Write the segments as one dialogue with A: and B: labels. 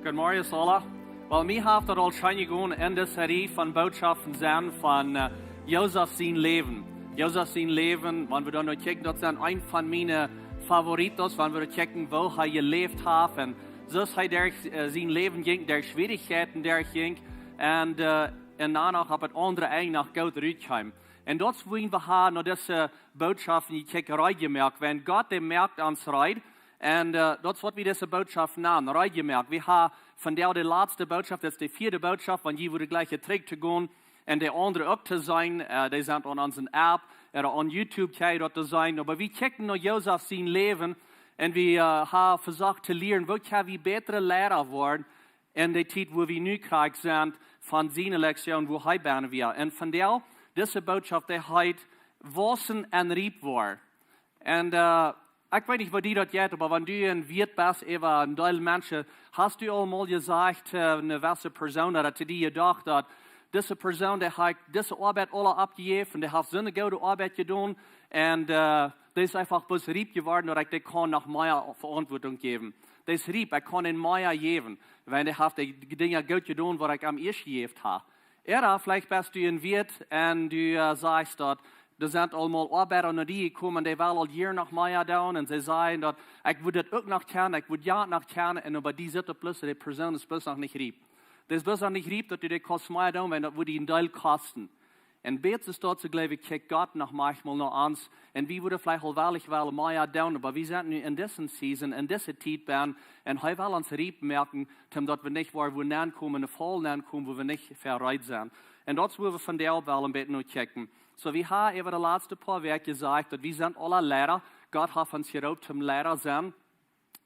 A: Good morning, Sola. Wel, mij heeft er al schijnlijk gewoon in de serie van boodschappen zijn van Jozef zijn leven. Jozef zijn leven, wanneer we dan nog kijken, dat zijn een van mijn favorieten, wanneer we kijken, hoe hij geleefd heeft. En zoals hij durch zijn leven ging, der Schwierigkeiten der ging. En daarna op het andere eind nach Gott uitkwam. En dat wollen we haar naar deze boodschappen die kijken gemerkt. Wenn Gott de merkt ans rijdt, en dat is wat we deze boodschap namen, rijgemerkt. We hebben van de laatste boodschap, dat is de vierde boodschap, want je wordt gleich getrekt te gaan en de andere ook te zijn. Die zijn op onze app, op YouTube kan je dat te zijn. Maar we kijken naar Jozef zijn leven en we hebben verzocht te leren, hoe kan we betere leraar worden in de tijd waar we nu krijgen zijn van zijn lektion, waar hij bijna weer. En van deze boodschap, die heet Waussen en Riep war. En ik weet niet wat die dat jet, maar wanneer je een Wirt bent, even een deel mensen, hast du allemaal gezegd, een welke persoon dat die je dacht dat deze persoon die heeft deze arbeid alle opgegeven, die heeft zo'n goede arbeid gedaan en die is einfach bloß Riep geworden, dat ik die kan nog meer verantwoording geven. Die is Riep, ik kan in meer geven, want die heeft die dingen goed gedaan, wat ik am eerst gegeven heb. Vielleicht bist du een Wirt en du sagst dat er zijn allemaal arbeiders naar die komen, die willen al hier nog meer doen. En ze zeggen dat ik wil dat ook nog kennen, ik wil ja nog kennen. En bij die zitten plus, die persoon is plus nog niet Riep. Dat is plus nog niet Riep, dat je die kost meer doen, want dat wil die een deel kosten. En beter is dat, geloof ik, kijkt Gott nog manchmal naar ons. En wie willen vielleicht al wel meer doen, maar we zijn nu in deze season, in deze tijd ben. En hij wil ons Riep merken, dat we niet waar we aankomen, in de val aankomen, waar we niet verreit zijn. En dat willen we van daar wel een beetje naar kijken. So we hebben over de laatste paar weken gezegd, dat we zijn alle leraar. Gott heeft ons geroepen om leraar zijn.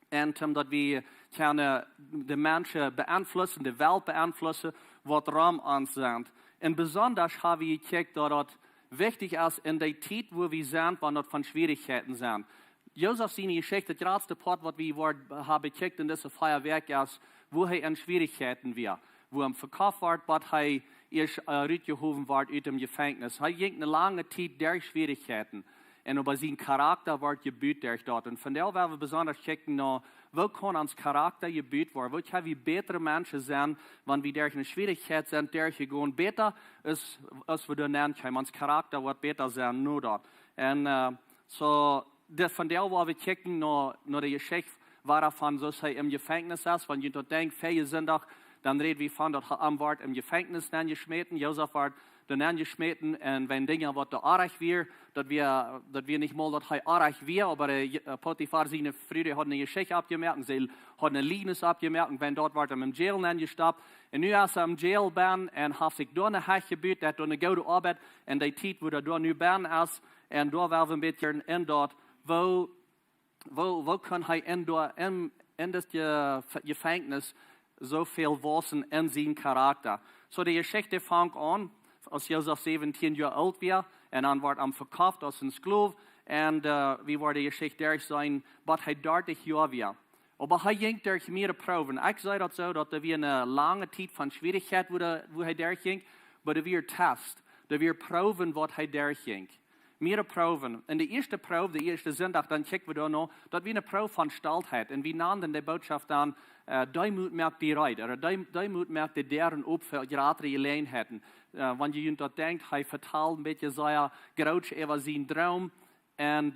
A: En dat we kunnen de mensen beïnvloeden, de wereld beïnvloeden, wat ram ons zijn. En besonders hebben we gekeken dat het wichtig is in de tijd waar we zijn, wanneer het van schwierigheden zijn. Jozef zijn geschichte, het laatste part wat we hebben gekeken in deze 4 weken is, wo hij in schwierigheden weer. Wo hem verkauft wordt, wat hij eerst uitgehoven wordt uit dem Gefängnis. Hij ging een lange tijd der Schwierigkeiten. En over zijn karakter wordt gebuut durch dat. En vandaar willen we besonders kijken naar, hoe kan ons karakter gebuut worden? Hoe kunnen we betere mensen zijn, wanneer we durch een schwierigheid zijn, durchgegaan. Beter is, als we dat nennen kunnen. Ons karakter wordt beter zijn, nur dat. En vandaar willen we kijken naar de geschichte, waarvan zoals hij in Gefängnis is. Want je dat denkt, 4 zondag, dan reden we van dat hij am wordt in Gefängnis geschmeten. Jozef wordt dan geschmeten en wenn dingen wat te erg weer, dat we niet mal dat hij erg weer, maar Potiphar zijn vrienden hadden een geschichte opgemerkt, ze hadden een liefnis opgemerkt, wenn dort wordt hem in jail gestapt. En nu is hij in jail ben en heeft zich door een hek gebuurd, dat door een goede arbeid en die tijd waar door nu ben is, en door wel een beetje in dat, wo kan hij in dat Gefängnis zoveel wassen in zijn karakter. So die geschichte vangt aan, als Jozef 17 jaar oud was, en dan wordt hij verkauft als een slaaf, en wie wordt de geschichte durch zijn, wat hij 30 jaar was. Maar hij ging durch meerdere proeven. Ik zei dat zo, dat er weer een lange tijd van schwierigheid waar hij durchging, maar er weer test, er weer proeven wat hij durchging. Meerdere proeven. En de eerste proef, de eerste zondag, dan kijken we daar nog, dat weer een proef van staltheid. En we namen de boodschap dan, die merkt die rijden. Die merkt de deren op voor grotere gelegenheden. Wanneer je dat denkt, hij vertaalt een beetje zijn grootje over zijn droom. En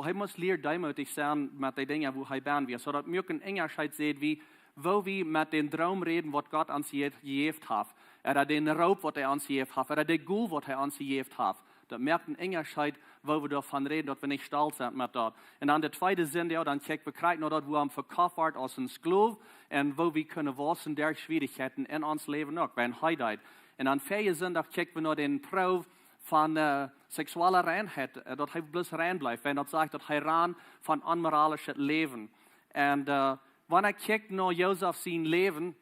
A: hij moet leren deemoedig zijn met de dingen waar hij bent weer. Zodat we ook een onderscheid zien wie, wo we met den droom reden wat God ons gegeven heeft. Den roep wat hij ons gegeven heeft. De goal wat hij ons gegeven heeft. Dat merkt een onderscheid, waar we daarvan reden, dat we niet stolz zijn met dat. En dan de tweede zin, ja, dan kijken we krijgen naar dat we hem verkauft wordt als een slaaf. En waar we kunnen wassen der schwierigheden in ons leven ook, bij een heidheid. En dan 4 zondag kijken we naar de proef van seksuele reinheid. Dat hij bloos rein blijft. En dat zegt dat hij rein van onmoralisch leven. En wanneer ik kijk naar Jozef zijn leven,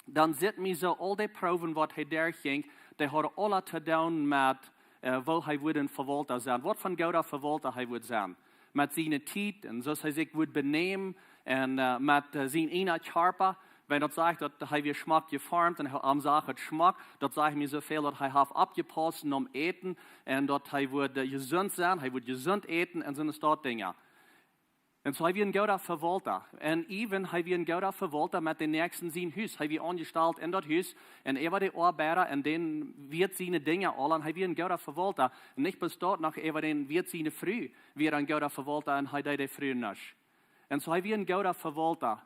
A: dan zit me zo al die proeven wat hij daar ging, die hadden alle te doen met waar hij wil verwalter zijn. Wat van Gouda verwalter hij wil zijn. Met zijn tijd en zoals hij zich wil benemen en met zijn eenheid scherpen. Wenn dat zegt dat hij weer smak gevormd en hij zegt het smak, dat zegt me zoveel dat hij heeft opgepast om eten en dat hij wil gezond zijn, hij wil gezond eten en zo'n soort dingen. En so hebben we een goede verwalter. En even hebben we een goede verwalter met de nächsten zijn huis. Hebben we aangesteld in dat huis. En de arbeider en den wird zijn dingen al. En hebben we een goede verwalter. En niet bestaat nog den wird zijn vrouw. Weer een goede verwalter en hij de vrouw niet. En so hebben we een goede verwalter.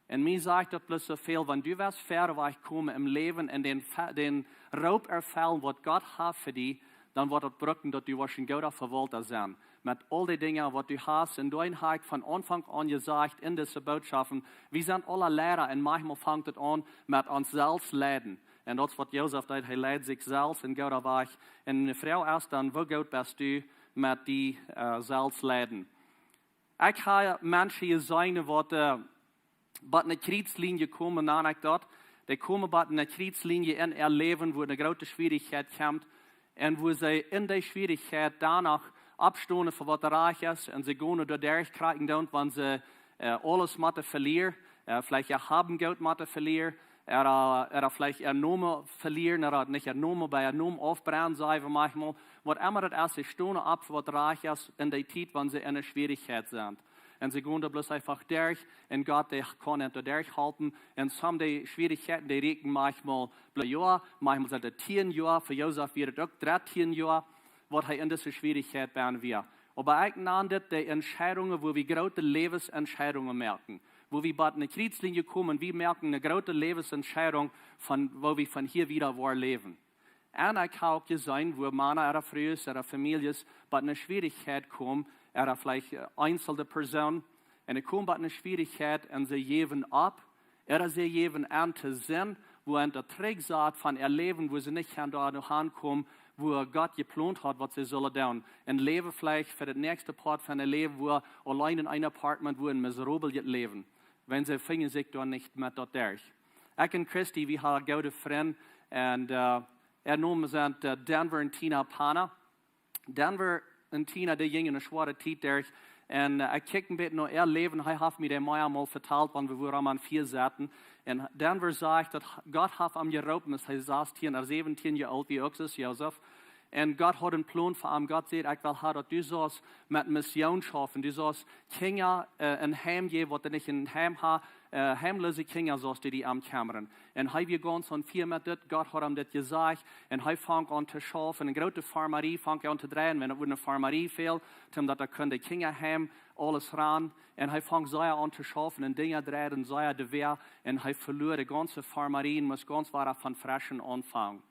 A: En mij zegt dat plus zoveel. Want du wirst ver wegkomen im Leben. En den Raub erfallen wat God heeft voor die. Dan wordt het brücken dat du was een goede verwalter zijn. Met al die dingen wat du hast. En daarin heb ik van Anfang an gezegd in deze boodschappen. We zijn alle leraar en manchmal vangt het aan met ons zelfs leiden. En dat is wat Jozef deed. Hij leidt zichzelf in goede weg. En de vrouw eerst dan, hoe goed bent u met die zelfs leiden? Ik heb mensen gezien wat bij een kruislinie komen na ik dat. Die komen bij een kruislinie in haar leven, waar een grote schwierigheid komt. En waar ze in die schwierigheid daarna abstonden voor wat er reich is. En ze gaan door derg krijgen dan, want ze alles moeten verliezen. Vielleicht haben Geld moeten verliezen. Vielleicht Nomen verlieren. Niet Nomen bij Nomen afbranden, zeggen we manchmal. Wat immer het is, ze stonden ab voor wat reich is in die tijd, wanneer ze in een schwierigheid zijn. En ze gaan daar bloß einfach durch. En God kann het durchhalten. En soms die Schwierigkeiten, die reken manchmal ein Jahr, manchmal sind es 10 Jahre. Für Josef wird es auch 13 Jahre, was er in dieser Schwierigkeit werden wird. Aber ich nenne die Entscheidungen, wo wir große Lebensentscheidungen merken. Wo wir bei einer Kriegslinie kommen, wir merken eine große Lebensentscheidung, wo wir von hier wieder wahr leben. Und ich habe auch gesehen, wo Männer oder Frauen oder Familien bei einer Schwierigkeit kommen, oder vielleicht einzelne Personen, und sie kommen bei einer Schwierigkeit und sie geben ab, oder sie geben an zu sehen, wo in der Trägsaat von ihr Leben, wo sie nicht da noch ankommen, wo Gott geplant hat, was sie sollen tun. Und leben vielleicht für das nächste Part von ihr Leben, wo allein in einem Apartment, wo ein miserabel leben, wenn sie finden sich da nicht mit dort durch. Ich und Christi, wir haben einen guten Freund, und Namen sind Denver und Tina Pana. Denver en Tina, die gingen een zware tijd durch. En ik keek een beetje naar haar leven. Hij heeft me dat mij allemaal verteld, want we waren aan 4 zaten. En Denver zegt dat God heeft hem geroepen. Hij zat hier 17 jaar oud, wie ook is, Jozef. En God had een plan voor hem. God zei, ik wil dat du zoals met missie schaffen. Du zoals kinderen een heim geven, wat er niet een heim heeft. Heimlose kinderen zoals die aankomen. En hij weer ganz aan 4 met dit. God had hem dit gezegd. En hij vangt aan te schaffen. Een grote farmerie vangt aan te draaien. Wenn er een farmerie veel, omdat er kunnen kinderen heim alles ran. En hij vangt zeer aan te schaffen. En dingen draaien, zeer de weer. En hij verloor de ganze farmerie. En moest ganz waar van frischen aanvangen.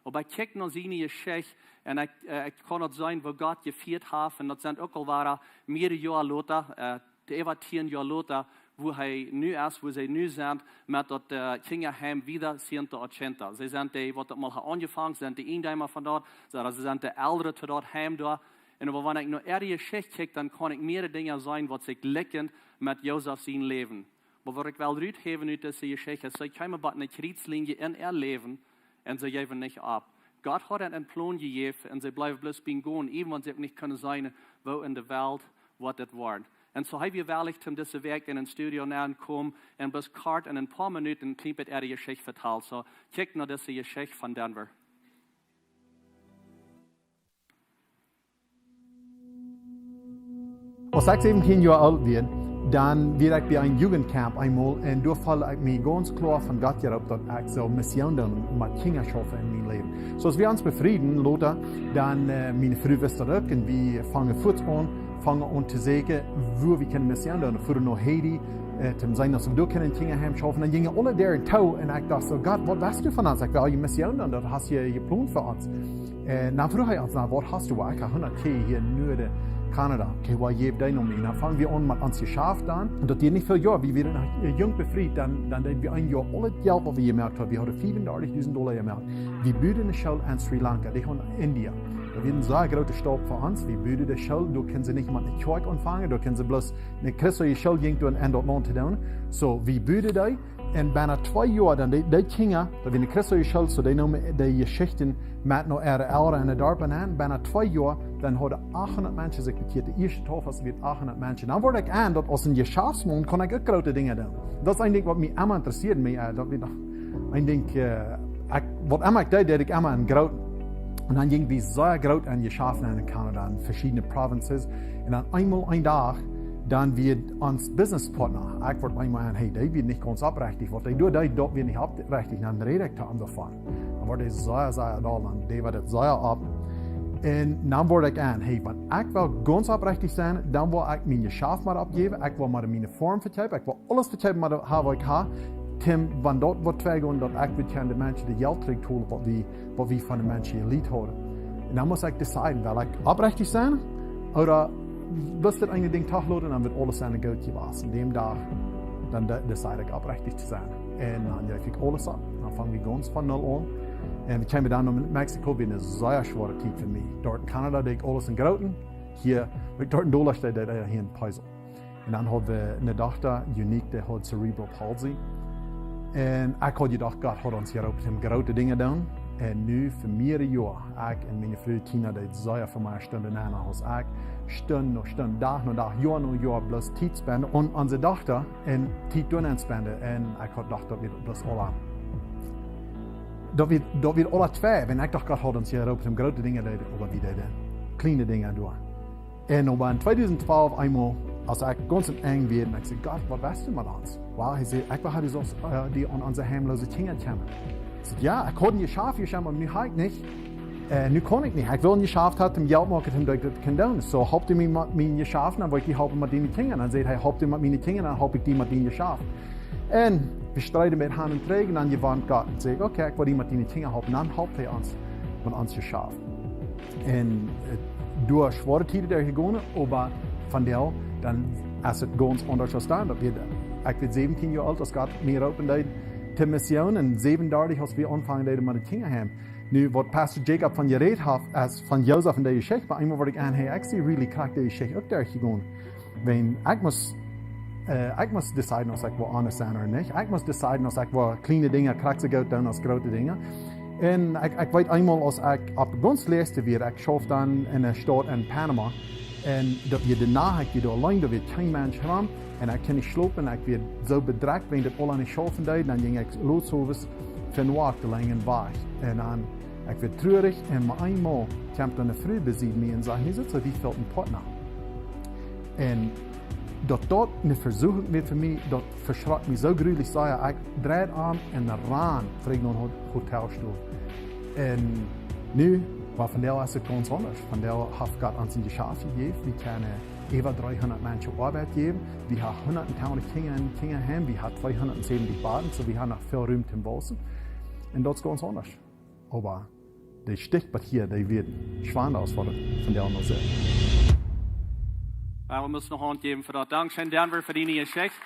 A: Aber ich kijk naar zijn Geschichte en ik kan het zijn waar God gevierd heeft. En dat zijn ook al meerdere jaren later, over 10 jaar later, wo hij nu is, wo zij nu zijn, met dat kinderheim wieder 180. Ze zijn die, wat het mal angefangen, zijn de Indheimer van dort, ze zijn de ouderen te dort heim daar. En aber wanneer ik naar die Geschichte kijk, dan kan ik meerdere dingen zijn wat zich likken met Jozef zijn leven. Maar wat ik wel uitgeven uit deze Geschichte, is, zij komen bij een kruislinie in haar leven. En ze geven niet op. God hat een plan gegeven en ze blijven bloß bij gaan, even wanneer ze ook niet kunnen zijn, wo in de wereld wat het wordt. En zo hebben we wellicht om deze week in een studio aankomen en bis kort in een paar minuten knip het die Geschichte verteld. So, kijk naar deze Geschichte van Denver.
B: Als ik 17 jaar oud ben, dan werd ik bij een Jugendcamp eenmaal en daar val ik me ganz klar van God erop dat ik zo missie doen met kinderen schaffen in mijn leven. Zoals we ons bevrieden, Lothar, dan mijn vrouw wist dat ook en we vangen voort aan te zeggen, wo we kunnen missie doen. Voor nog Heidi, te zijn dat we door kunnen kinderen schaffen. Dan gingen alle daar in touw en ik dacht zo, God, wat weißt du van ons? Ik wil je missie doen, dat hast je gepland voor ons. En dan vroeg hij ons, wat hast du? Ik heb 100 keer hier in Noorden. Canada, okay, waar je dein om. Dan fangen wir an mit uns Geschäft an. Und das geht nicht viel Jahr. Wie wir jung befreit, dann haben wir ein Jahr alles Geld, was wir gemerkt haben. Wir haben $35.000 gemerkt. Wir büden eine Schule in Sri Lanka, die haben India. Da wird ein sehr großer Stab für uns. Wir büden eine Schule, da können sie nicht mal eine Kirche anfangen, da können sie bloß eine christliche Schule gehen und dort Land tun. So, wir büden die. Und bijna 2 jaar, dan die kinderen, dat we in de christelijke school, so die noemen die geschichten met nog ihre Eltern in de dorpen aan. Bijna 2 jaar, dan hadden 800 mensen zich bekeerd. De eerste tafel werd 800 mensen. Dan word ik aan dat als een geschäftsman kan ik ook grote dingen doen. Dat is een ding wat mij immer interesseert. Dat weet nog, een ding, wat immer ik deed ik immer een groot. En dan ging we zeer groot aan geschäften in Canada, in verschillende provinces. En dan eenmaal een dag, dann wird uns Businesspartner, ich würde einmal hey, die wird nicht ganz abrechtig, was die dort wird nicht abrechtig, dann rede ich davon. Dann wird das sehr da, dann die wird das sehr ab. Und dann würde ich an, hey, wenn ich will ganz abrechtig sein, dann will ich meine Geschäft mal abgeben, ich will mal meine Form verteilen, ich will alles verteilen, was ich habe. Tim, wenn dort wird weggehen, dass ich mit den Menschen die Geld kriegt, was wir von den Menschen erlebt haben. Und dann muss ich entscheiden, will ich abrechtig sein oder willst du das eine Ding tachladen, dann wird alles seine Geld gewesen. Dem Tag, dann decide ich abrechtig zu sein. Und dann gebe ich alles ab. Dann fangen wir ganz von null an. Und ich komme dann in Mexiko, wird eine sehr schwere Zeit für mich. Dort in Kanada, da ich alles in Groten. Hier, dort in Dollar steht der hier in Peisel. Und dann haben wir eine Tochter, Unique, die hat Cerebral Palsy. Und ich habe gedacht, Gott hat uns hier auf dem großen Dinge getan. Und nu für mehrere Jahre, ich und meine Frau Tina, die sehr für meine Stunden an, als ich Stunde noch Stunde, Tag noch Tag, Jahr noch Jahr, bloß Zeit spenden und unsere Tochter und Zeit tun spenden. Und ich habe gedacht, das wird das alle. Dat wird alle twee. Wenn ich dachte, Gott hat uns hier auf dem großen Dinge getan, oder wieder die kleine Dinge durch. Und aber in 2012 einmal, als ich ganz eng werd, und ich sagte, Gott, was weißt du mit uns? Well, ich sagte, die an unsere heimlose Kinder kommen. Ich sagte, ja, ich hatte ein Geschäft, aber nu habe ich nicht. Nu kann ich nicht. Ich will ein Geschäft haben, um Geld machen, um das zu tun. So, habt ihr mit meinen Geschäften, dann wollte ich helfen mit den Kindern. Dann sagt er, habt ihr mit meinen Kindern, dann helfe ich die mit den Geschäften. Und wir streiten mit Hand und Trägen, dann gewandt Gott und sagt, okay, ich will die mit den Kindern helfen, dann helft er uns mit uns Geschäft. Und durch schwere Zeiten durchgegangen, aber von der, dann ist es ganz anders als dann. Ich bin 17 Jahre alt, als Gott mir open die Mission, und 37, als wir anfangen, mit den Kindern haben. Nu, wat Pastor Jacob van gereed had, als van Jozef en deze Geschichte, maar eenmaal word ik aan, hey, ik zie really krijg deze Geschichte ook doorgegaan. Want ik moest deciden als ik wil anders zijn of niet. Ik moest deciden als ik wil kleine dingen krijg ze goed doen als grote dingen. En ik weet eenmaal als ik op de ganz laatste weer, ik schaf dan in een stad in Panama. En dat je daarna heb je door alleen, dat weer geen mens ram. En ik kan niet slopen, ik werd zo bedreigd, want dat al aan de schafen deed. Dan ging ik loodsovers van Wacht alleen in weg. En dan, ik werd treurig en maar eenmaal kwam dan een vrouw bezien me en zei, nu zit zo die veld een partner. En dat een verzoeking werd voor mij, dat verschrikt me zo gruwelijk. Zei ik draai aan en ran voor ik naar een hotelstoel. En nu, maar van daar is het ganz anders. Van daar heeft God ons een geschäft gegeven. We kunnen über 300 Menschen Arbeit geben. Wir haben 120 Kinder haben, wir haben 270 Baden, so wir haben noch viel Raum zum Waussen. Und das ist ganz anders. Aber der Stichbad hier, der wird schwanger aus von der anderen Seite.
A: Wir müssen noch Hand geben für das. Dankeschön, Denver, für die Geschichte.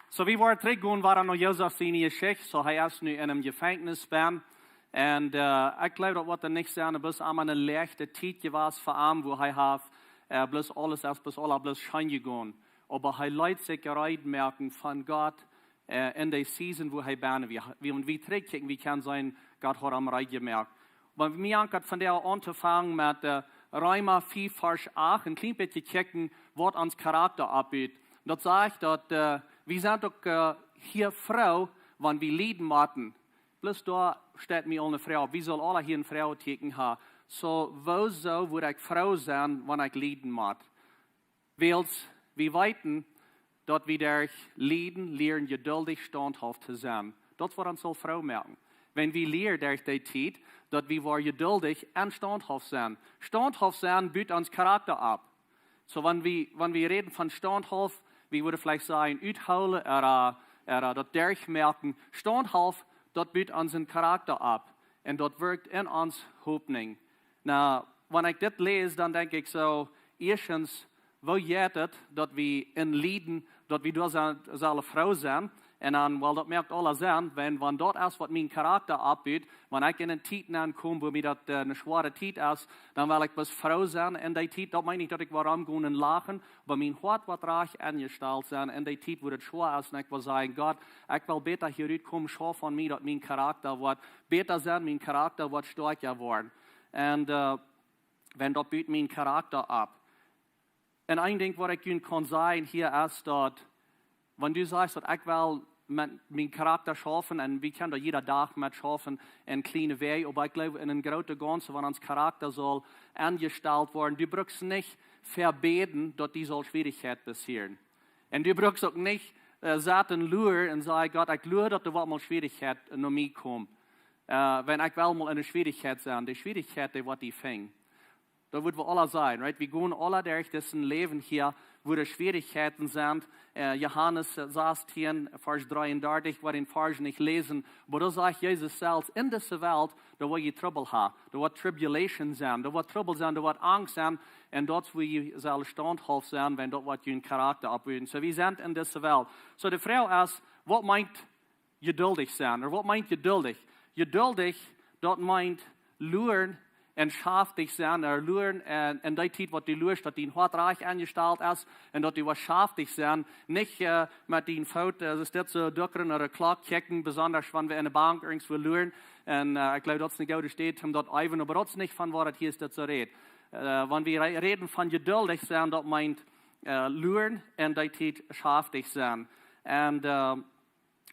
A: So, wie wir zurückgehen, waren noch Josef seine Geschichte. So, er ist nu in einem Gefängnis. Und ich glaube, das wird nicht sein, bis einmal eine leichte Zeit gewesen für ihn, wo er bloß alles erst bis alle bloß schein gegangen. Aber er lässt sich bereit merken von Gott in der Season, wo er bane wir. Und wie trägt wie kann sein, Gott hat am Reich gemerkt. Aber mir hat von der angefangen mit Römer 4, Vers 8, ein klein bisschen checken, was uns Charakter abbiet. Das sagt, dass wir sind doch hier Frau, wenn wir Lieden machen. Bloß da steht mir eine Frau. Wie soll alle hier eine Frau teken haben? So, wo würde ich Frau sein, wenn ich Lieden mache? Weil wir weiten, dass wir durch Lieden lernen, geduldig standhaft zu sein. Das wird uns so Frau merken. Wenn wir lernen durch die Zeit, dass wir geduldig und standhaft sein. Standhaft sein bietet uns Charakter ab. So, wenn wir reden von standhaft, wir würden vielleicht sagen, uithouden oder das durchmerken. Standhaft, das bietet unseren Charakter ab. Und das wirkt in uns Hoffnung. Na, wenn ich das lese, dann denke ich so, erstens, wo geht es, dass wir in Lieden, dass wir durch eine Frau sind, und dann, weil das merkt alle sein, wenn das ist, was mein Charakter abbietet, wenn ich in einen Zeit ankomme, wo mir das eine schwere Zeit ist, dann will ich bis Frau sein in der Zeit, das meine ich, dass ich warum gehen und lachen, aber mein Hart wird reich angestellt sein in der Zeit, wo das schwer ist, und ich will sagen, Gott, ich will besser hier rauskommen, schau von mir, dass mein Charakter wird besser sein, mein Charakter wird stärker werden. Und wenn das bietet mein Charakter ab. Und ein Ding, was ich kann sagen, hier ist, dass wenn du sagst, dass ich will meinen Charakter schaffen, und wir können da jeder Tag mit schaffen, in kleine Wege, aber ich glaube, in einem großen Ganzen, wenn uns Charakter soll angestellt werden, du brauchst nicht verbeten, dass die so Schwierigkeit passieren. Und du brauchst auch nicht zaten luren und sagen, Gott, ich lure, dass du wat mal Schwierigkeit nach mir kommt. Wenn ich wel mal in eine Schwierigkeit sein, die Schwierigkeit, die wat die fängt. Da würden wir alle sein, right? Wir gehen alle durch das Leben hier, wo die Schwierigkeiten sind. Johannes sagt hier in Vers 33, wo den Vers nicht lesen, aber da sagt Jesus selbst, in dieser Welt, da wird ihr Trouble haben, da wird Tribulation sein, da wird Trouble sein, da wird Angst sein, und dort wo ihr soll standhaft sein, wenn dort wird ihr Charakter abwürden. So wir sind in dieser Welt. So die Frage ist, was meint geduldig sein, oder was meint geduldig? Geduldig, dort meint luren, en schaftig zijn, luren, en die tijd wat die lust, dat die een hard reich aangestellt is, en dat die wat schaftig zijn, niet met die fout, dus dit zo dukker naar de klok kijken, besonders wanneer we in de bank irgendwo luren, en ik geloof dat het niet goed steht, om dat even, maar dat is niet van wat het hier is, dat zo redt. Wanneer we reden van geduldig zijn, dat meint luren, en die tijd schaftig zijn. En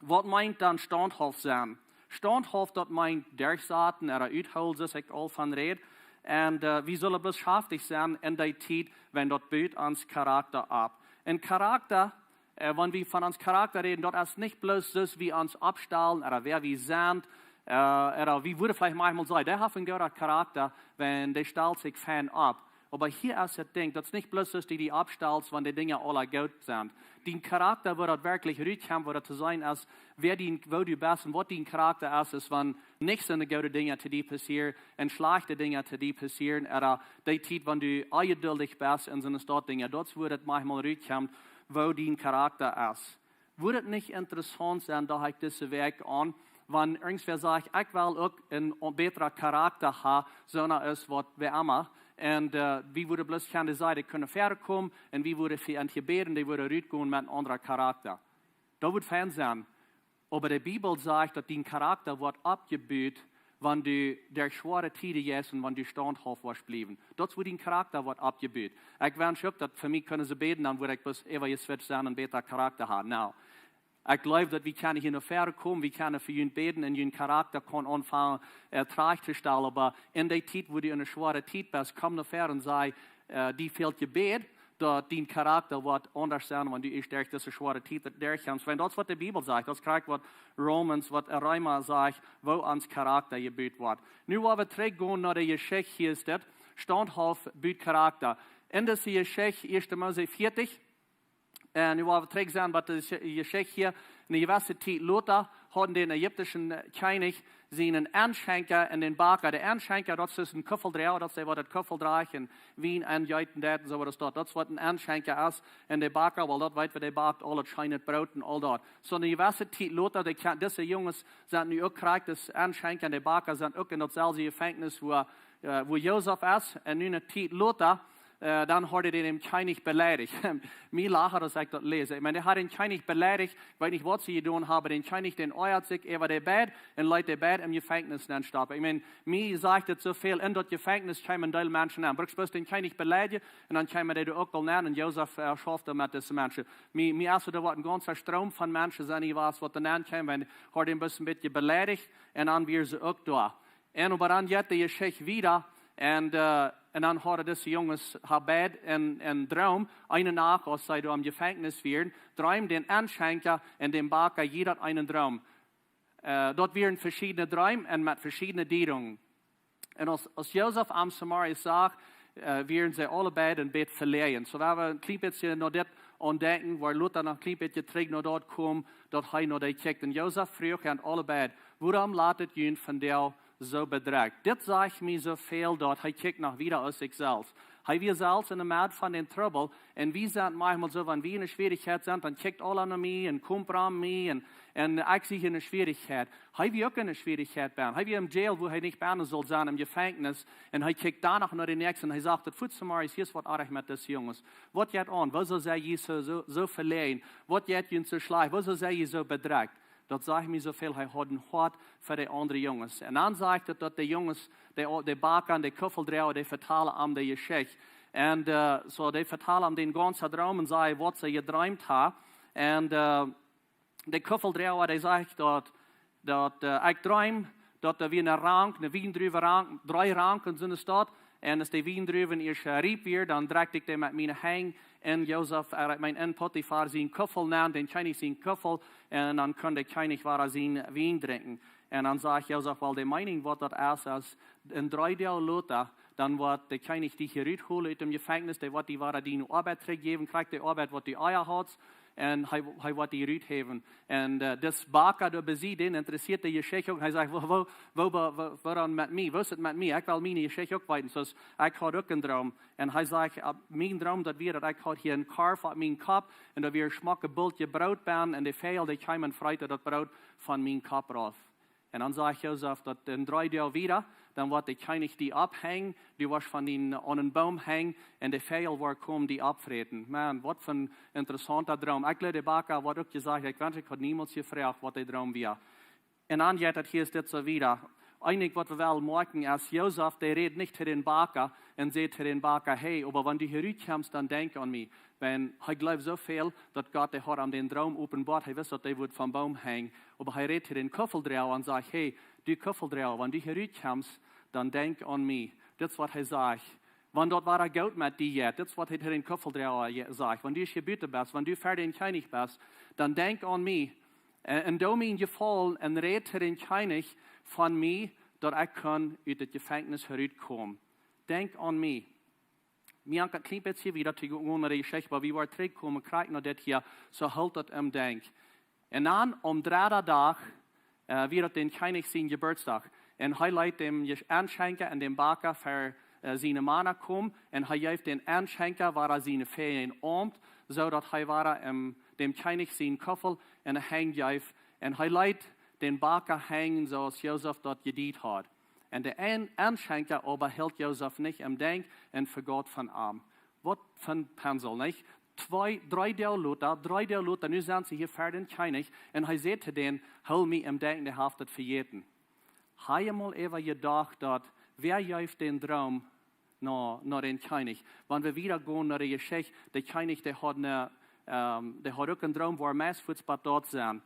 A: wat meint dan standhaft zijn? Standhaft, dat meint durchzaten, uithouden, zoals ik al van red. En we zullen beschäftigt zijn in die tijd, wenn dat buit ons karakter ab. En karakter, wenn wir von ons karakter reden, dat is niet bloß so, wie ons abstellen, oder wer wir sind, oder wie würde vielleicht manchmal sagen, der hat einen guten Charakter, wenn der stellt sich fan ab. Aber hier ist das Ding, das ist nicht bloß, dass die abstellst, wenn die Dinge alle gut sind. Dein Charakter wird wirklich rüberkommen, wird zu sein, als wo du bist und was dein Charakter ist, wenn nichts in den guten Dingen zu dir passieren und schlechte Dinge zu dir passieren, oder die Zeit, wenn du ungeduldig bist in so eine Dinge, dort wird es manchmal rüberkommen, wo dein Charakter ist. Würde es nicht interessant sein, da ich diesen Weg an, wenn irgendwer sagt, ich will auch einen besseren Charakter haben, sondern es wird wie immer. Und wie würde bloß keine Seite können verkommen und wie würde für ein Gebeten, die würde rübergehen mit einem anderen Charakter. Da wird fein sein. Aber die Bibel sagt, dass dein Charakter wird abgebaut, wenn du der schwere Tide jest und wenn du standhaft wirst bleiben. Das wird dein Charakter wird abgebaut. Ich wünsche auch, dass für mich können sie beten, dann würde ich bis immer jetzt wird sein, einen besseren Charakter haben. Now, ich glaube, dass wir können hier noch kommen, wir können für ihn beten und ihren Charakter kann anfangen, Trag zu stellen. Aber in der Zeit, wo du in einer schweren Zeit bist, komm noch und sei, die fehlt Gebet, dass dein Charakter wird anders sein, wenn du durch diese schwere Zeit durchkommst. Wenn das, was die Bibel sagt, das kriegt, was Romans, was Römer sagt, wo ans Charakter gebet wird. Nun, wo wir zurückgehen nach der Geschichte, hier ist das, standhaft, büt Charakter. In dieser Geschichte, 1. Mose 40, en nu waar we terug zijn, wat je zegt hier, in de gewisse tijd Lothar hadden den Ägyptischen König zijn Anschenker en den Baker. De Anschenker, dat is een kuffeldraai, dat is wat het kuffeldraai en wien en juiten dat en zo wat dat. Dat is wat een Anschenker is. En de Baker, wel dat weet we, die bakt al het schijnend brood en al dat. So in de gewisse tijd Lothar, deze jongens zijn nu ook krijgt, dus Anschenker en de Baker zijn ook in datzelfde gevangenis, wo Jozef is. En nu in de tijd Lothar, dann hat er den König beleidigt. Mir lachen, dass ich das lese. Ich meine, er hat den König beleidigt, ich weiß nicht, was sie getan haben. Den König, den euert sich über der Bett und Leute der Bett im Gefängnis dann starb. Ich meine, mir sagt es so viel, in das Gefängnis kommen Teil Menschen an. Brauchst bloß den König beleidigen und dann kommen die auch an und Josef schafft mit diesen Menschen. Mir also, da war ein ganzer Strom von Menschen, ich weiß, was dann ankommt, wenn er ihn ein bisschen beleidigt und dann wir sie auch da. Und aber dann geht die Geschichte wieder und dann hadden deze jongens gebed en droom. Eine Nacht, als zij door im Gefängnis waren, träumen den Anschenker und den Baker jeder einen Traum. Dort waren verschiedene Träume und mit verschiedenen Dichtungen. Und als Jozef am Samaria sagt, waren sie alle beide ein Bett verliehen. So wir ein klein bisschen noch das ontdekken, waar Lothar nog een klein beetje terug naar dat kwam, dat hij naar dat kijkt. En Jozef vroeg aan alle beiden, waarom laat het jullie van jou zo bedreigt? Dit zegt mij zoveel dat hij kijkt nog wieder aus zichzelf. Hij weer zelfs in de maat van den Trouble. En wie zijn manchmal zo, wanneer we in een schwierigheid zijn, dan kijkt alle naar mij en komt aan mij en ik zie in een schwierigheid. Hij weer ook in een schwierigheid ben. Hij weer in jail, wo hij niet bijna zal zijn, im Gefängnis. En hij kijkt danach naar de nächsten en hij zegt, het voedsel hier is wat aardig met deze jongens. Wat gaat aan? Waarom zijn je zo verlegen? Wat gaat je zo slecht? Waarom zijn je zo bedreigt? Dat zegt mij zoveel, hij had een hart voor de andere jongens. En dan zegt het dat de jongens, de baker en de kuffeldrouwer, die vertalen aan de geschichte. En so die vertalen aan den ganzen droom en zeggen wat ze gedroomd hebben. En de kuffeldrouwer die zegt dat ik droom dat er weer een rank, een wien 3 ranken zijn er staat. En als die wien drüben is Riep weer, dan trek ik die met mijn hang en Jozef, mijn en Potifar zijn kuffel naam, den Chinese zijn kuffel, en dan kon de Chinese waar zijn wien drinken. En dan zegt Jozef, wel de mening wordt dat als een 3 dagen later, dan wordt de Chinese die geruid holen uit dem Gefängnis, die wordt die waar die Arbeit teruggeven, krijgt die Arbeit wat die Eier hat, en hij wordt die ruit geven. En das Baker der bezieht, den interessiert de Geschichte ook. Hij zegt, waarom met mij? Wat is het met mij? Ik wil mijn Geschichte ook weten, dus ik had ook een droom. En hij zegt, mijn droom dat weer, dat ik had hier een karf op mijn kop, en dat weer schmakke bultje brood ben, en de veel die kwamen fruiten dat brood van mijn kop af. En dan zegt Jozef dat in 3 dagen weer, dan wordt de Chinese die abhängen, die was van die aan een boom hängen, en de veel wordt komen die abvreten. Man, wat voor een interessante droom. Ik leerde Bakker, wat ook gezegd, ik wens ik had niemand gevraagd wat die droom was. En dan gaat het hier dit zo weer. Eigenlijk wat we wel merken is, Jozef, der redet nicht zu den Bakker und sagt zu den Bakker, hey, aber wenn du herauskommst, dann denk an mich. Wenn hij glaubt so viel, dat Gott der hat an den Traum openbaart, hij wist dat hij wordt van boom hängen. Aber hij redet zu den Kuffeldreier und sagt, hey, du Kuffeldreier, wenn du herauskommst, dann denk an mich. Das ist was hij sagt. Wenn dort war Geld mit dir jetzt, das ist was hij zu den Kuffeldreier sagt. Wenn du gebeten bist, wenn du fertig und König bist, dann denk an mich. En door mijn geval en red zu den König van mij, dat ik kan uit het gevangenis uitkomen. Denk aan mij. Mir haben ein klein bisschen wieder zu gehen nach der Geschichte, aber wir waren zurückgekommen, kriegen noch das hier, so halt das im Denk. Und dann, 3. Tag, wird den König sein Geburtstag. Und er leitet dem Anschenker und dem Baker für seine Mana kommen, und er gibt den Anschenker, war seine Ferien armt, so dass er war dem König sein Koffer und er hängt auf. Und er leitet den Baker hängen, so als Josef dort gedient hat. Und der Anschenker aber hält Josef nicht im Denk und vergot von ihm. Was für ein Pinsel, nicht? 3 Tage later, nu sind sie hier fertig, König, und er sagt zu denen, hol mich im Denk, der hat das verjeten. Habe ich mal ever gedacht, dass wer jäuft den Traum nach den König? Wenn wir wieder gehen nach der Geschichte, der König, der hat auch einen Traum, wo er meist dort sein.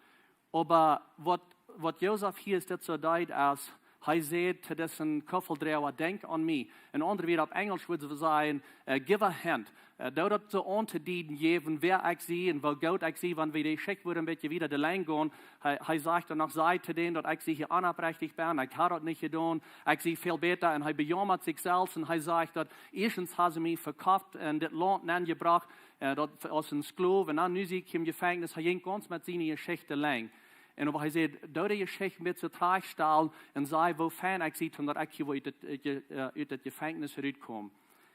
A: Aber was Josef hier ist, das so deutlich als, hij zei zu diesen Koffeldreier, denk an mich. En andere weer op Engels würde ze zeggen, give a hand. Dat so aan te dienen geven, wer ik zie en wel goed ik zie, wanneer we die schick worden, een beetje wieder de lijn gaan. Hij zegt dan nog, zei te denen, dat ik zie hier onaprechtig ben, ik had dat niet gedaan, ik zie veel beter. En hij bejammert zichzelf en hij zegt dat, eerstens hebben ze mij verkauft en dit land aangebracht, dat als een slaaf. En dan nu zie ik hem gevangenis, hij ging ganz met zijn Geschichte lijn. En aber hij zei, door de Geschichte met zijn traagstal en zei, wofan ik zie, omdat ik hier uit het gevangenis uitkom.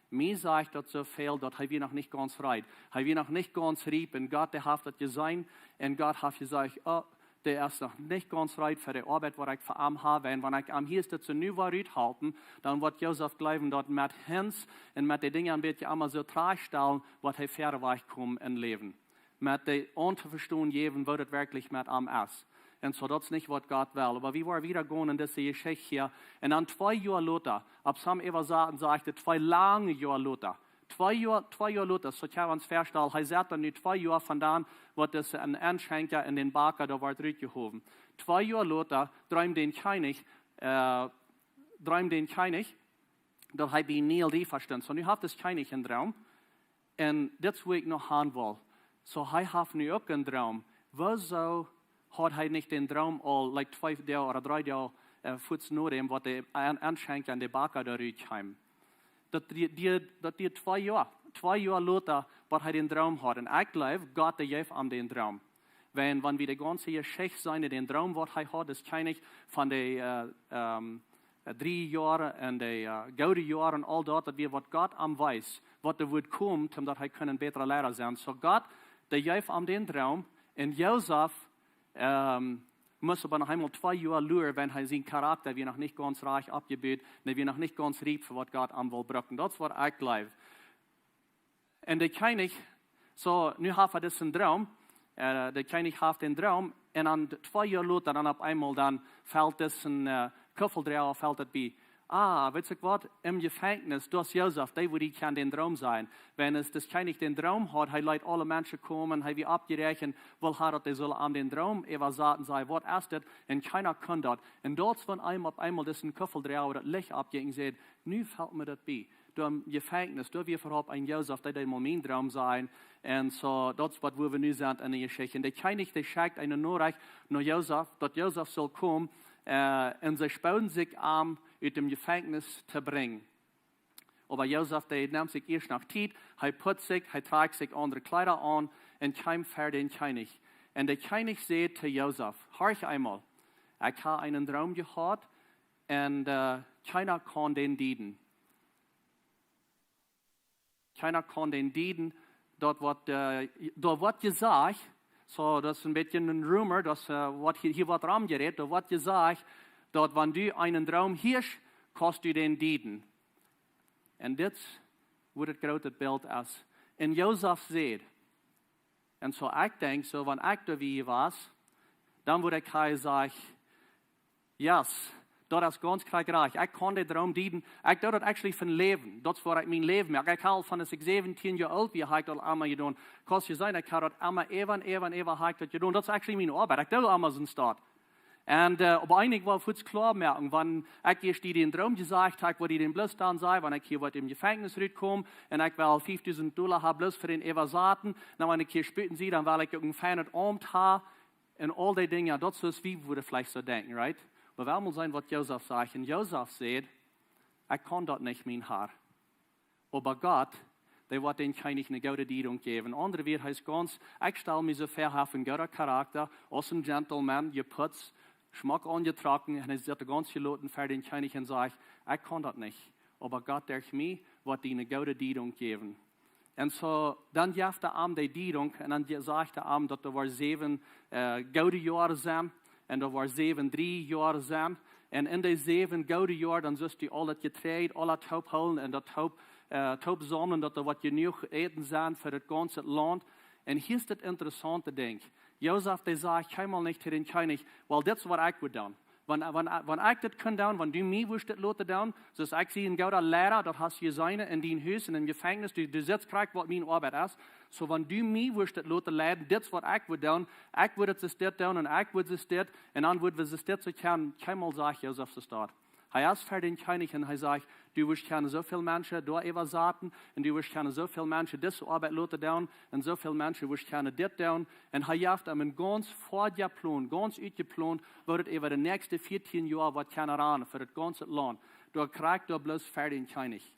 A: Mir sagt dat zoveel, dat hij weer nog niet ganz reit. Hij weer nog niet ganz riep en God der heeft dat gezien. En God heeft gezegd, oh, der is nog niet ganz reit voor de arbeid wat ik voor hem heb. En wanneer ik hem hier dat ze nu waar uithalten, dan wordt Jozef blijven dat met hens en met de dingen een beetje allemaal zo traagstellen, wat hij verder wegkomt in leven. Met de onverstehen geven, wat het werkelijk met hem is. En so dat is niet wat God wil. Aber we waren wieder gaan in deze Geschichte hier. En dan 2 jaar later, op Sam Eversaten sagte, 2 lange Jahre later. 2 jaar later, so kann man es verstellen, hij zegt dan nu 2 jaar vandaan, wat is een Anschenker in den Baker, daar wordt uitgehoven. 2 jaar later, droomt den König, dat hij bij Neil die verstand. So nu heeft dus König een droom. En dit is hoe ik nog aan wil. So hij heeft nu ook een droom. Wieso had hij niet den Traum al, like 2 dagen of 3 dagen voets nodig, wat de Anschenker en de Baker daaruit kwamen. Dat die 2 jaar later, wat hij den Traum had. En ik geloof, God der geeft aan den Traum. Wenn wir die ganze Geschichte zijn, den Traum, wat hij had, is König van de 3 Jahre en de gouden jaren en al dat weer wat God am weiß, wat er wordt komen, omdat hij een betere leraar zijn. So God, der geeft aan den Traum, en Jozef, muss aber noch einmal 2 Jahre luren, wenn er sein Charakter wie noch nicht ganz reich abgebaut, wie noch nicht ganz rieb, für was Gott am will brauchen. Das war ich glaube. Und der König, so, nu hat er diesen Traum, der König hat den Traum, und dann 2 Jahre later, dann auf einmal, dann fällt diesen Kuffeldreier, fällt das bei. Weißt du was, im Gefängnis, das Josef, der wo die kann den Traum sein. Wenn es das König den Traum hat, er lässt alle Menschen kommen, er wird abgerechnet, weil er soll an den Traum sagen, sei, was ist das? Und keiner kann das. Und dort von einem auf einmal diesen Kuffeldreier, das Licht abgehen, sagt, nu fällt mir das bei. im Gefängnis, da wir verhaupt ein Josef, der den Moment drum sein. Und so, das ist, wo wir nu sind in der Geschichte. Und der König, der schickt eine Nachricht nach Josef, dass Josef soll kommen, und sie spüren sich an, aus dem Gefängnis zu bringen. Aber Josef, der nimmt sich erst nach Zeit, er putzt sich, er trägt sich andere Kleider an und kommt vor den König. Und der König sagt zu Josef, horch einmal, ich habe einen Traum gehabt und keiner kann den dienen. Keiner kann den dienen. Dort wird gesagt, so, das ist ein bisschen ein Rumor, dass hier wird rumgeredet, da wird gesagt, dass wenn du einen Traum hast, kannst du den dienen. Und das wird das große Bild ist. Und Josef sieht, und so ich denke, so, wenn ich da wie was, dann würde ich sagen, yes, das ist ganz klar. Ich kann den Traum dienen. Ich tue das eigentlich von Leben. Das ist, was ich mein Leben mache. Ich habe von 17 Jahren alt, wie ich das immer getan. Kann es sein, ich habe das immer ewig getan. Das ist eigentlich meine Arbeit. Ich tue immer so einen Start. Und aber eigentlich war es klar merken, wenn ich dir den Traum gesagt habe, wo die den bloß dann sei, wenn ich hier im Gefängnis rauskomme und ich will $5.000 haben, bloß für den Eversaten, dann wenn ich hier später sehe, dann will ich einen feinen Abend haben und all die Dinge. Das ist, wie würde vielleicht so denken, right? Aber wer muss sein, was Josef sagt? Und Josef sagt, ich kann das nicht, mein Herr. Aber Gott, der wird den König eine gute Dienung geben. Andere wird heißt ganz, ich stelle mir so vor, auf einen guten Charakter, aus einem Gentleman, geputzt, Schmuck angetragen, und er sagt die ganze Leute für den König und sagt, ich kann das nicht. Aber Gott, durch mich, wird die eine gute Dienung geben. Und so, dann gibt er ihm die Dienung, und dann sagt er ihm, dass da war 7 gute Jahre sind, und da war 7 3 Jahre sind. Und in die 7 gute Jahre, dann sollst du alles Getreide, alles Taub holen und das Taub sammeln, dass da was genug eten sind für das ganze Land. Und hier ist das interessante Ding. Josef, der sagt, ich mal nicht zu den König, weil das ist, was ich will tun. Wenn ich das kann tun, wenn du mir willst das tun, so ist ich sehe ein guter Lehrer, das hast du seine in dein Haus, in dem Gefängnis, du sitzt kriegst, was meine Arbeit ist. So, wenn du mir willst das lernen, das ist, was ich will tun, ich würde es das tun und ich würde es das, und dann würde es das so können, keinmal sagt Josef das dort. Er ist für den König und er sagt, du wirst keine so viele Menschen da übersaten und du wirst keine so viele Menschen diese Arbeit tun und so viele Menschen wirst keine das tun. Und er hat ihm ganz vorgeplant, ganz ausgeplant, wird über die nächsten 14 Jahre was keine ran für das ganze Land. Du kriegst da bloß für den König.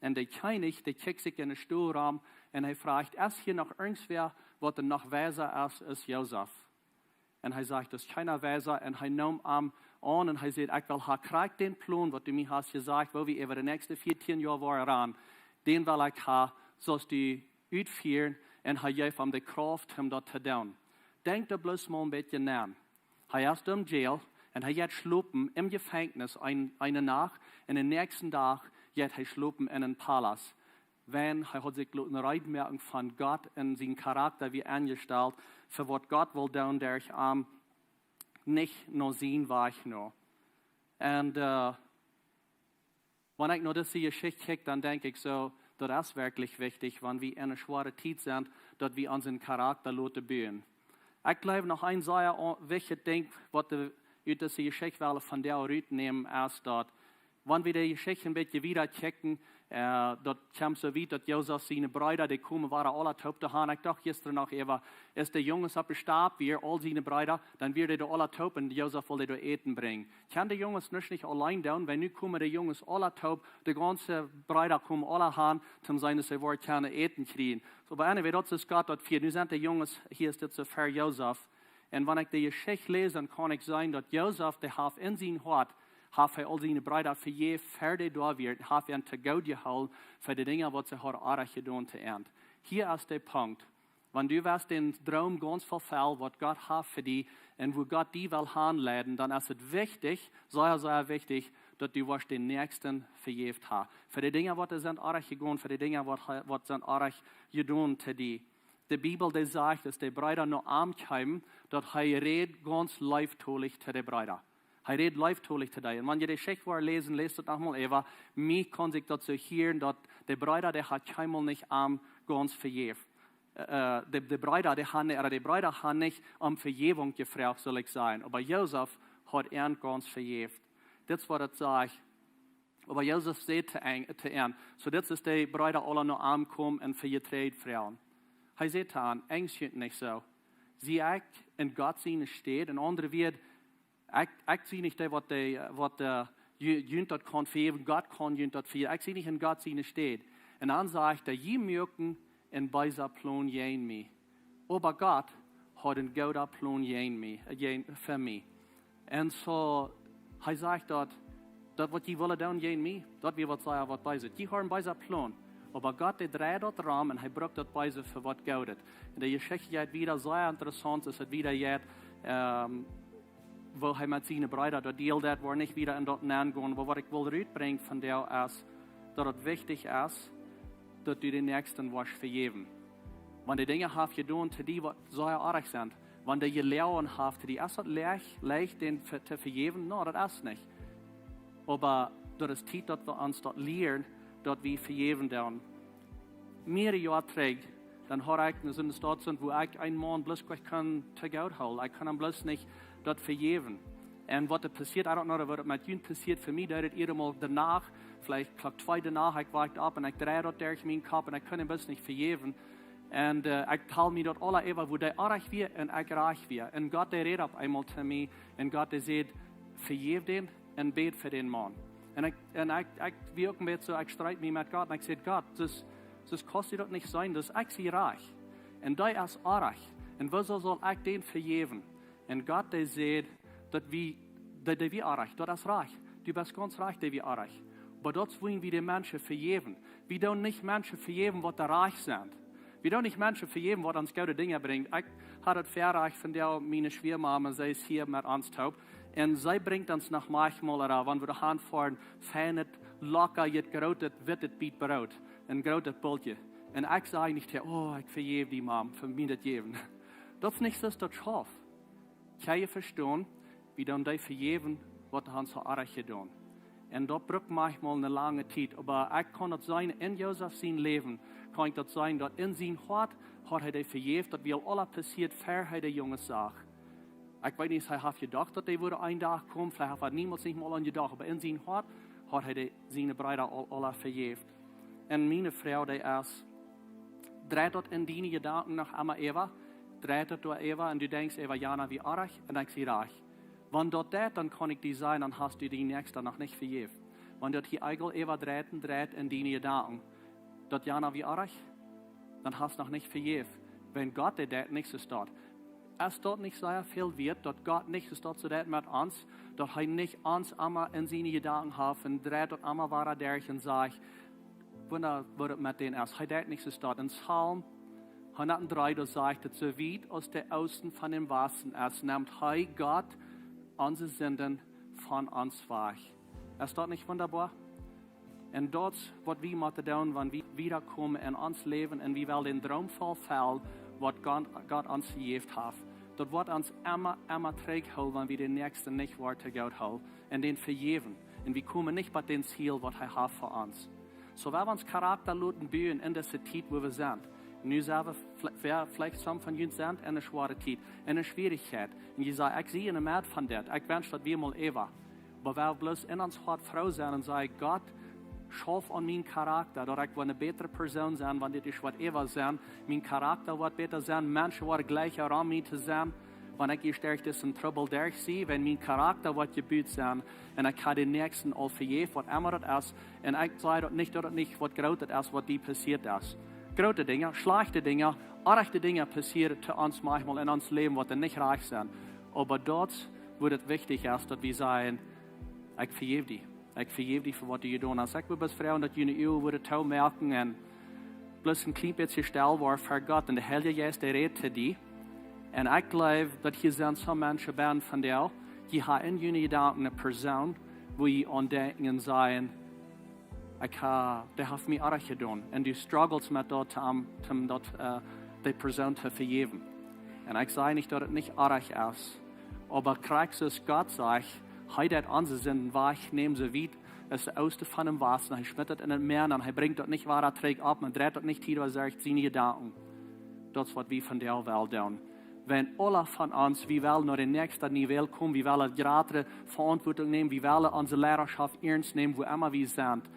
A: Und der König, der kickt sich in den Stuhlraum und er fragt, ist hier noch irgendwer, was noch weiser ist, als Josef? Und er sagt, das ist keiner weiser und er nimmt an und er sagt, ich will krieg den Plan, was du mir hast gesagt, wo wir über die nächsten 14 Jahre waren, den will ich haben, sollst du ausführen und er gibt ihm die Kraft, um das zu tun. Denk da bloß mal ein bisschen nach. Er ist im Jail und er hat schlupen im Gefängnis eine Nacht und den nächsten Tag hat er schlupen in einem Palast. Wenn er hat sich eine Reitmerkung von Gott und seinen Charakter wie angestellt, für was Gott will tun, der ich nicht noch sehen war ich noch. Und wenn ich noch diese Geschichte kicke, dann denke ich so, das ist wirklich wichtig, wenn wir in einer schweren Zeit sind, dass wir unseren Charakter bauen. Ich glaube noch ein sehr wichtiges Ding, was wir diese Geschichte von der Riep nehmen, ist, dass wenn wir die Geschichte ein bisschen wieder checken, dort kam so weit, dass Josef seine Brüder, die kommen, waren alle taub daheim. Ich dachte gestern noch, ist der Junge abgestorben, wir, all seine Brüder, dann wird er alle taub und Josef wollte da Eten bringen. Kann der Junge nicht allein tun, wenn nu kommen die Jungs alle taub, die ganze Brüder kommen alle heim, um seine sie wollen keine Eten kriegen. So bei einer, das ist Gott dort für. Nu sind die Jungs, hier ist das so für Josef. Und wenn ich die Geschichte lese, dann kann ich sagen, dass Josef, der hat in sein Hort, hat er all seine Brüder für je fertig da wird, hat er zu Gott geholt für die Dinge, was er hat auch getan zu ernten. Hier ist der Punkt. Wenn du wirst den Traum ganz verfällt, was Gott hat für dich und wo Gott die will anleiten, dann ist es wichtig, sehr, sehr wichtig, dass du den Nächsten vergeben hast. Für die Dinge, was sind auch getan, für die Dinge, was sind auch getan zu dir. Die Bibel, die sagt, dass die Brüder nur arm kommen, dass er redet ganz leibtolich zu den Brüdern. Er redet leibtolich zu dir. Und wenn ihr die Geschichte lesen, lest das nochmal, Eva, mich kann sich dazu hören, dass die Brüder, die hat keinmal nicht arm ganz vergeben. Die Brüder, die haben nicht um Vergebung gefragt, soll ich sagen. Aber Josef hat ganz vergeben. Das war das sagt. Aber Jesus sagt zu ihnen, so das ist die Brüder alle noch ankommen und für ihr Trade Frauen. Er sagt zu ihnen, eigentlich nicht so. Sie echt in Gott seine steht, und andere wird, ich sehe nicht, was der Jünt dort kann vergeben, Gott kann Jünt dort vergeben. Ich sehe nicht in Gott seine steht. Und dann sagt er, je mögen in beiser Plan jen mich. Aber Gott hat einen guten Plan für mich. Und so, er sagt dort, das, was die wollen tun, jen mich, das wir was sagen, was beiser. Die haben beiser Plan. Aber Gott, der dreht dort rum und er braucht dort beiser für was Gutes. Und die Geschichte ist wieder sehr interessant, es ist wieder jetzt, wo er mit seinen Brüdern dort dealt hat, wo er nicht wieder in dort gehen. Aber was ich will rüberbringen von der ist, dass es wichtig ist, dass du den Nächsten was vergeben. Wenn die Dinge hast getan, die was sehr arg sind, wenn die Lehren hast, die ist es leicht, den zu vergeben? Nein, das ist nicht. Aber das ist Zeit, dass wir uns dort lernen, dass wir vergeben dürfen. Mehrere Jahre trägt, dann habe ich in der Stadt, wo ich einen Mann bloß kann zu Geld holen. Ich kann ihn bloß nicht dort vergeben. Und was passiert, I don't know, was mit Jüngern passiert für mich, dass ich mal danach, vielleicht 2 danach, ich wachte ab und ich drehe dort durch meinen Kopf und ich kann ihn bloß nicht vergeben. Und ich teile mir dort alle über, wo der arg wird und ich reich wird. Und Gott, der redet auf einmal zu mir und Gott, der sagt, vergib den und bet für den Mann. Und ich wirke so, ich streite mich mit Gott und ich sage, Gott, das kostet doch nicht sein, dass ich sie reich. Und der ist arg. Und wieso soll ich den vergeben? Und Gott, der sagt, dass wir arg, das ist reich. Du bist ganz reich, der wir arg. Aber dort wollen wir die Menschen vergeben. Wir dürfen nicht Menschen vergeben, die reich sind. Wir dürfen nicht Menschen vergeben, was uns gute Dinge bringt. Ich hatte es verreich von der meine Schwiegermama, sie ist hier mit uns taub. Und sie bringt uns nach manchmal, wenn wir daheim fahren, fein, locker, jetzt gerotet, wittet Brot, ein gerotet Bultje. Und ich sage nicht, oh, ich vergebe die Mom, für mich das geben. Das ist nicht so, das schafft. Ich kann verstehen, wie dann die vergeben, was uns so arg getan. Und das braucht manchmal eine lange Zeit. Aber ich kann das sein, in Josef sein Leben, kann ich das sein, dass in sein Hart hat er vergeben, dass wir alle passiert, fair der Junge sagt. Ich weiß nicht, er hat gedacht, dass er würde einen Tag kommen, vielleicht hat er niemals nicht mal an gedacht, aber in sein Hart hat er seine Brüder alle vergeben. Und meine Frau, die ist, dreht dort in deine Gedanken nach Emma Eva, dreht dort durch Eva und du denkst, Eva, Jana, wie arg, und ich sehe reich. Wenn dort das, dann kann ich die sein, dann hast du die Nächste noch nicht vergeben. Wenn dort die Eigel Eva dreht in deine Gedanken, dort Jana, wie arg, dann hast du noch nicht vergeben. Wenn Gott der das nicht so dort. Es dort nicht sehr viel wird, dass Gott nicht so dort zu das mit uns, dass er nicht uns einmal in seine Gedanken hat und dreht dort einmal war durch und sagt, wunder wird mit denen erst. Er das nicht so dort. In Psalm 103, da sagt er, so weit aus der Osten von dem Waussen ist, nimmt er Gott unsere Sünden von uns weg. Ist das nicht wunderbar? Und dort, was wir machen, wenn wir wiederkommen in uns Leben und wir wollen den Traum vollfällen, was Gott uns gegeben hat. Dort wird uns immer trägholen, wenn wir den Nächsten nicht weiter Gott holen und den vergeben. Und wir kommen nicht bei dem Ziel, was er hat für uns. So, wenn wir uns Charakter bauen in der Zeit, wo wir sind. Nu zijn we vielleicht some von uns sind in einer schweren Zeit, in einer Schwierigkeit. Und ich sage, ich sehe eine Mehr von das. Ich wünsche, dass wir mal Eva. Aber wir bloß in uns hart Frau sein und sagen, Gott, schaff an meinen Charakter, dass ich eine bessere Person sein, wenn ich was Eva sein, mein Charakter wird besser sein, Menschen werden gleicher an mir zu sein, wenn ich gestärkt ist in Trouble durchsehe, wenn mein Charakter wird gebüht sein, und ich kann den Nächsten all vergeben, was immer das ist, und ich sage dass das nicht, was groß ist, was die passiert ist. Große Dinge, schlechte Dinge, arge Dinge passieren zu uns manchmal in uns Leben, die nicht reich sind. Aber dort, wo es wichtig ist, dass wir sagen, ich vergebe dich. Ich vergebe dich für was du getan hast. Ich will bis Frauen, dass jene Ehe würde tau merken und bloß ein klein bisschen still war für Gott. Und der Heilige Geist, der redet zu dir. Und ich glaube, dass hier sind so Menschen werden von dir, die haben in jene Gedanken eine Person, wo sie andenken und sagen, der hat mir arg getan. Und du struggles mit dort, die Person zu vergeben. Und ich sage nicht, dass es nicht arg ist. Aber kriegst du es Gott, sagt, er hat unsere Sünden weg, nehmen sie weit, es ist aus von dem Wasser, er schmittert in den Meer, und er bringt dort nicht wahr, er trägt ab, man dreht dort nicht hier, was sagt, seine Gedanken. Das ist, was wir von der Welt tun. wenn alle von uns, wie wollen naar het nächste Niveau kommen, wie wollen grotere Verantwortung nehmen, wie wollen unsere Lehrerschaft ernst nehmen, wo immer wir sind.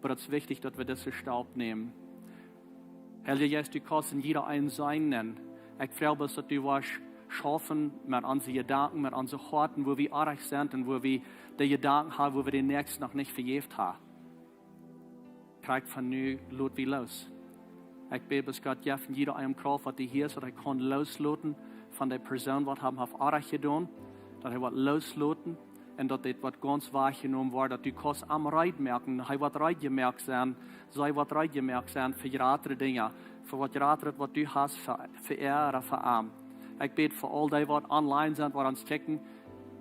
A: Aber es ist wichtig, dass wir diese Staub nehmen. Heilige Geist, du kannst in jeder einen sein nennen. Ich glaube, dass du was schaffen mit unseren Gedanken, mit unseren Worten, wo wir arg sind und wo wir die Gedanken haben, wo wir den nächsten noch nicht verjährt haben. Krieg von nu, lot wie los. Ich bete, dass Gott ja von jeder einem Kraft, was die hier ist, dass er kann loslaten von der Person, was haben auf arg getan, dass er was loslaten und dass das was ganz wahrgenommen wird, dass du kannst am Reit merken, er wird Reit gemerkt sein, sei was Reit gemerkt sein für gratere Dinge, für was gratere, was du hast, für er oder für arm. Ich bete für all die, was online sind, was uns checken,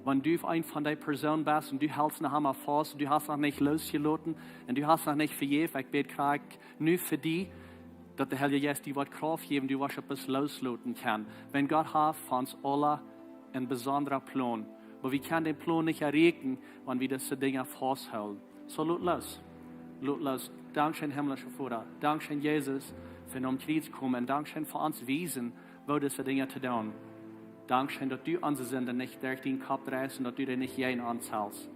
A: wenn du ein von der Person bist und du hältst noch einmal fast und du hast noch nicht losgelassen und du hast noch nicht vergeben, ich bete gerade nur für die, dass der Heilige Geist dir Kraft geben, du was etwas loslassen kann. Wenn Gott hat für uns alle einen besonderen Plan, aber wir können den Plan nicht erreichen, wenn wir diese Dinge festhalten. So los. Dankeschön, himmlischer Vater. Dankeschön, Jesus, für den Krieg zu kommen. Dankeschön für uns Wesen, wo diese Dinge zu tun. Dankeschön, dass du unsere Sünde nicht durch den Kopf drehst und dass du dir nicht jeden anzahlst.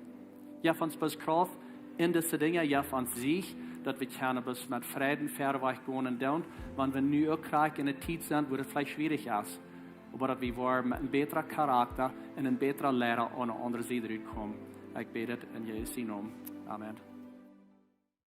A: Ja, von uns bis Kraft in diese Dinge, ja, von uns Sieg, dass wir können bis mit Frieden verweicht gehen und tun, wenn wir nu auch gerade in einer Zeit sind, wo es vielleicht schwierig ist. Aber dass wir mit einem besseren Charakter und einem besseren Lehrer an eine andere Seite kommen. Ich bete in Jesu Namen. Amen.